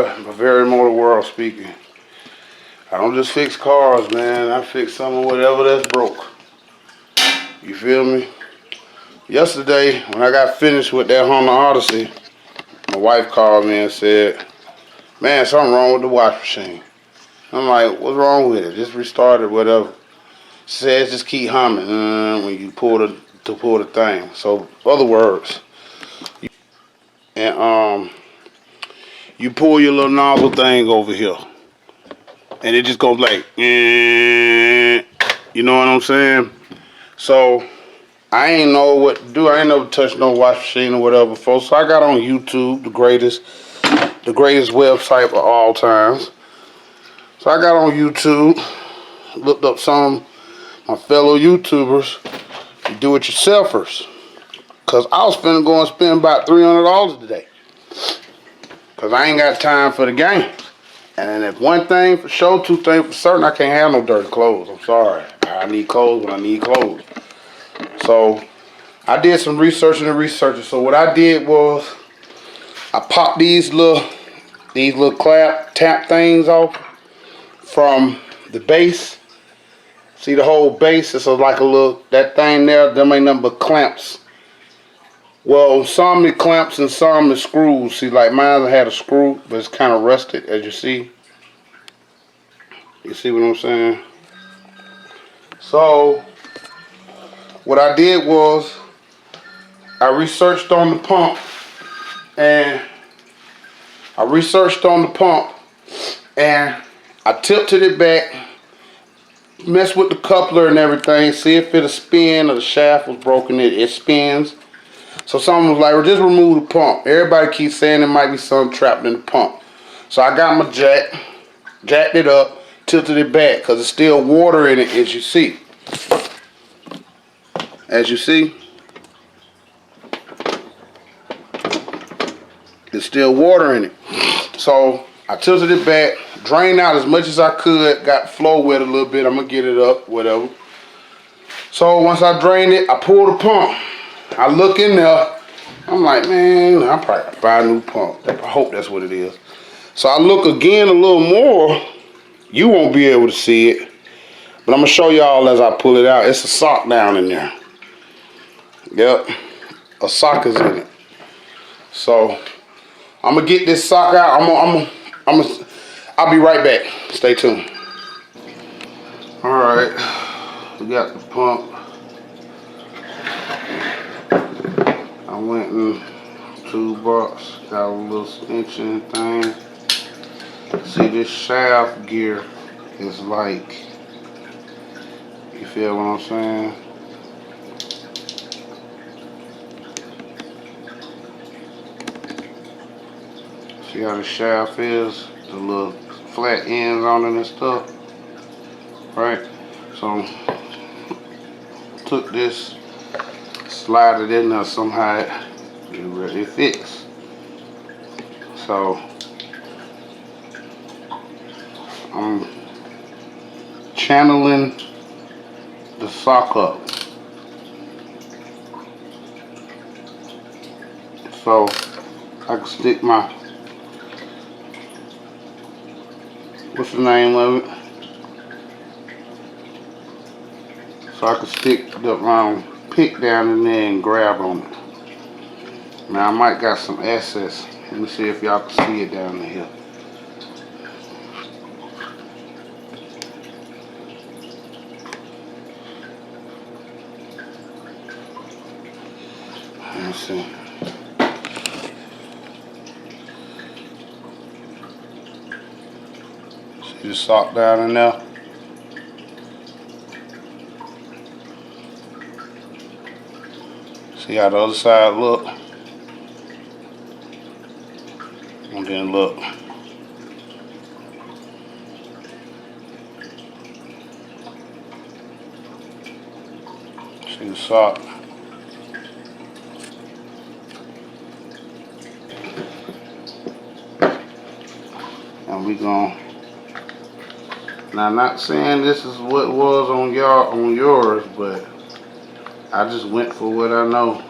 boy, very motor world speaking. I don't just fix cars, man. I fix some of whatever that's broke. You feel me? Yesterday, when I got finished with that Honda Odyssey, my wife called me and said, man, something wrong with the wash machine. I'm like, what's wrong with it? Just restart it, whatever. She says just keep humming when you pull the thing. So, other words, and you pull your little nozzle thing over here, and it just goes like, you know what I'm saying? So I ain't know what to do. I ain't never touched no wash machine or whatever before. So I got on YouTube, the greatest website of all times. So I got on YouTube, looked up some of my fellow YouTubers, do-it-yourselfers. Cause I was finna go and spend about $300 today. Cause I ain't got time for the games. And then if one thing for sure, two things for certain, I can't have no dirty clothes. I'm sorry. I need clothes when I need clothes. So I did some researching. So what I did was I popped these little tap things off from the base. See the whole base? It's like a little, that thing there, them ain't nothing but clamps. Well, some is clamps and some is screws. See, like mine had a screw, but it's kind of rusted, as you see. You see what I'm saying? So, what I did was, I researched on the pump, and I tilted it back, messed with the coupler and everything, see if it'll spin or the shaft was broken, it spins. So someone was like, well, just remove the pump. Everybody keeps saying there might be something trapped in the pump. So I got my jacked it up, tilted it back, because there's still water in it, as you see. There's still water in it. So I tilted it back, drained out as much as I could, got flow wet a little bit. I'm going to get it up, whatever. So once I drained it, I pulled the pump. I look in there. I'm like, man, I'm probably going to buy a new pump. I hope that's what it is. So I look again a little more. You won't be able to see it. But I'm going to show y'all as I pull it out. It's a sock down in there. Yep. A sock is in it. So I'm going to get this sock out. I'll be right back. Stay tuned. All right. We got the pump. I went in toolbox, got a little extension thing. See, this shaft gear is like, you feel what I'm saying? See how the shaft is? The little flat ends on it and stuff. Right? So, took this, slide it in there somehow, it fits. So I'm channeling the sock up. So I can stick my, what's the name of it? So I can stick the pick down in there and grab on it. Now I might got some excess. Let me see if y'all can see it down in here. Let me see. See the sock down in there? See how the other side look? And then look. See the sock? And we gon', now I'm not saying this is what was on yours, but I just went for what I know.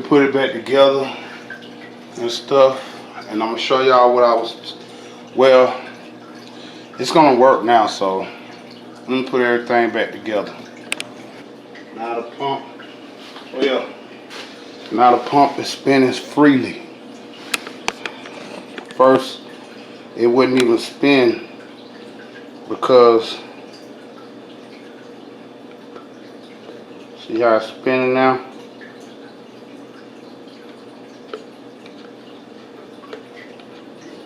put it back together and stuff. And I'm gonna show y'all what I was, well, it's gonna work now, so I'm gonna put everything back together. Now the pump, oh yeah, now the pump is spinning freely. First, it wouldn't even spin because, see how it's spinning now?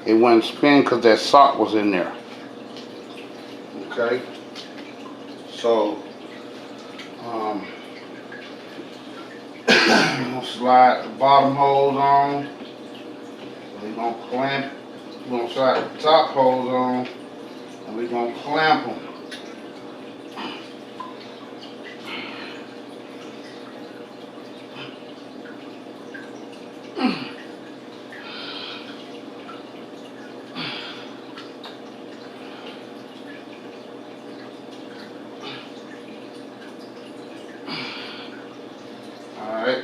It wouldn't spin because that sock was in there. Okay, so I'm gonna slide the bottom hose on. We're gonna clamp. We're gonna slide the top hose on, and we're gonna clamp them. All right.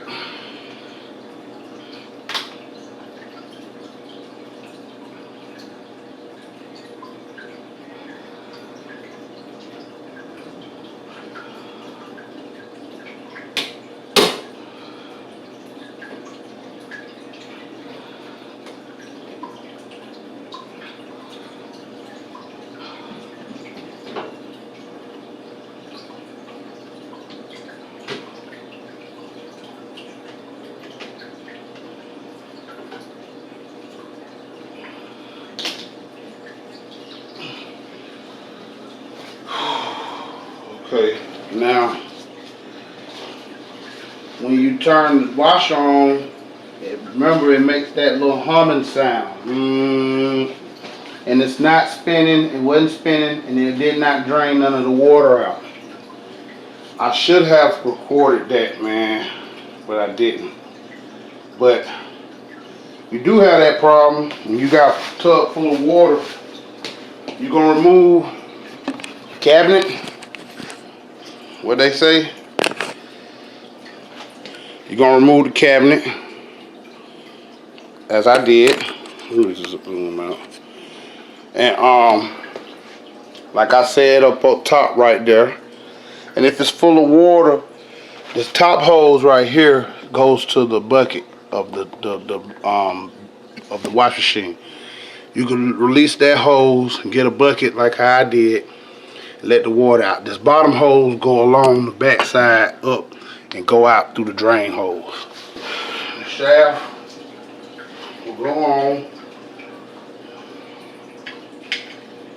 Okay, now when you turn the washer on, remember it makes that little humming sound. And it's not spinning, it wasn't spinning, and it did not drain none of the water out. I should have recorded that, man, but I didn't. But you do have that problem when you got a tub full of water. You're gonna remove the cabinet. What they say? You're gonna remove the cabinet, as I did. Let me just zoom out. And like I said up top right there. And if it's full of water, this top hose right here goes to the bucket of the wash machine. You can release that hose and get a bucket like how I did. Let the water out. This bottom hose go along the back side up and go out through the drain hose. The shaft will go on.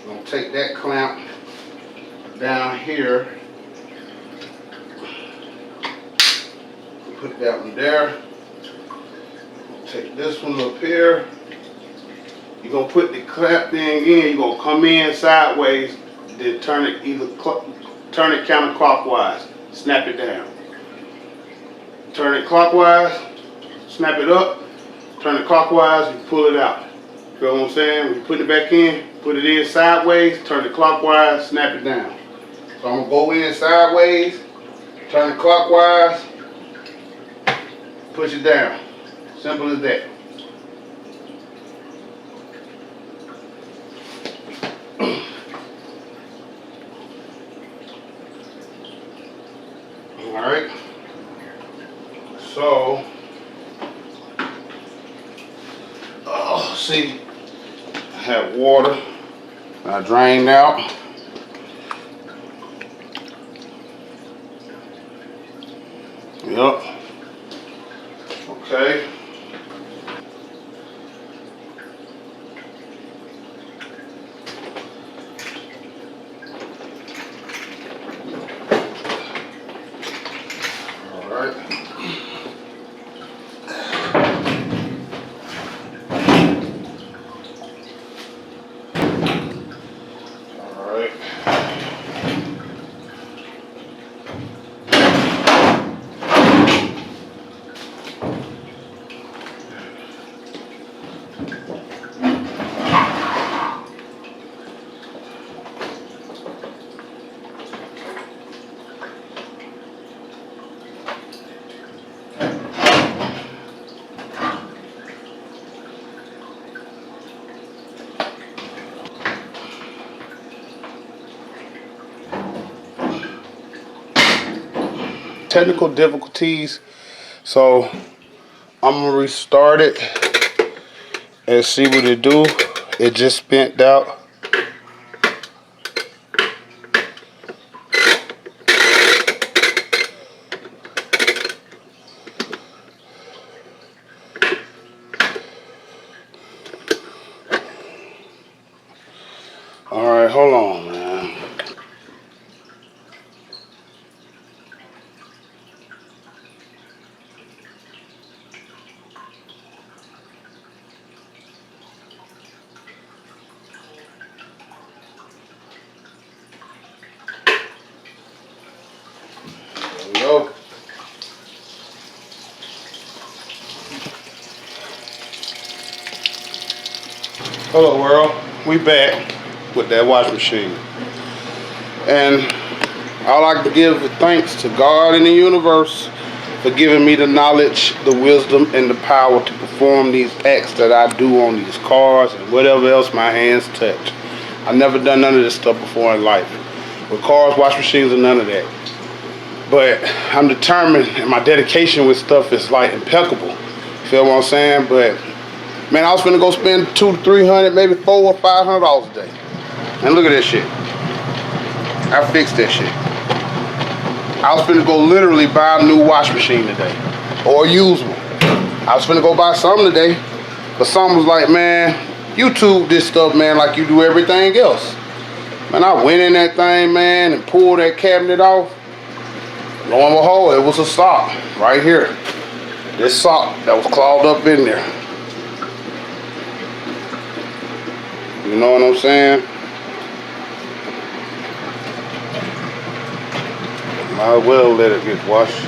I'm gonna take that clamp down here. Put that one there. Take this one up here. You're gonna put the clamp thing in. You're gonna come in sideways, then turn it turn it counterclockwise. Snap it down. Turn it clockwise. Snap it up. Turn it clockwise. You pull it out. Feel what I'm saying? When you put it back in, put it in sideways. Turn it clockwise. Snap it down. So I'm gonna go in sideways. Turn it clockwise. Push it down. Simple as that. Alright. So, see, I have water. I drained out. Yep. Okay. All right. All right. technical difficulties. So I'm gonna restart it and see what it do. It just spent out. All right, hold on, man. There we go. Hello world, we back with that wash machine. And I like to give thanks to God in the universe for giving me the knowledge, the wisdom, and the power to perform these acts that I do on these cars and whatever else my hands touch. I've never done none of this stuff before in life. With cars, wash machines, and none of that. But I'm determined, and my dedication with stuff is like impeccable. Feel what I'm saying? But man, I was finna go spend $200 to $300, maybe $400 or $500 a day. And look at this shit. I fixed that shit. I was finna go literally buy a new wash machine today, or a used one. I was finna go buy something today, but something was like, man, YouTube this stuff, man, like you do everything else. Man, I went in that thing, man, and pulled that cabinet off. Lo and behold, it was a sock right here. This sock that was clogged up in there. You know what I'm saying? Might as well let it get washed.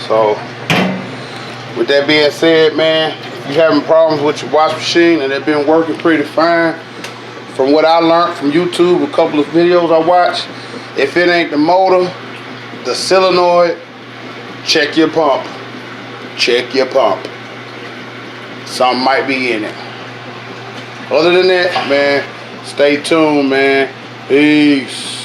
So, with that being said, man, if you're having problems with your wash machine and it's been working pretty fine, from what I learned from YouTube, a couple of videos I watched, if it ain't the motor, the solenoid, check your pump. Check your pump. Something might be in it. Other than that, man, stay tuned, man. Peace.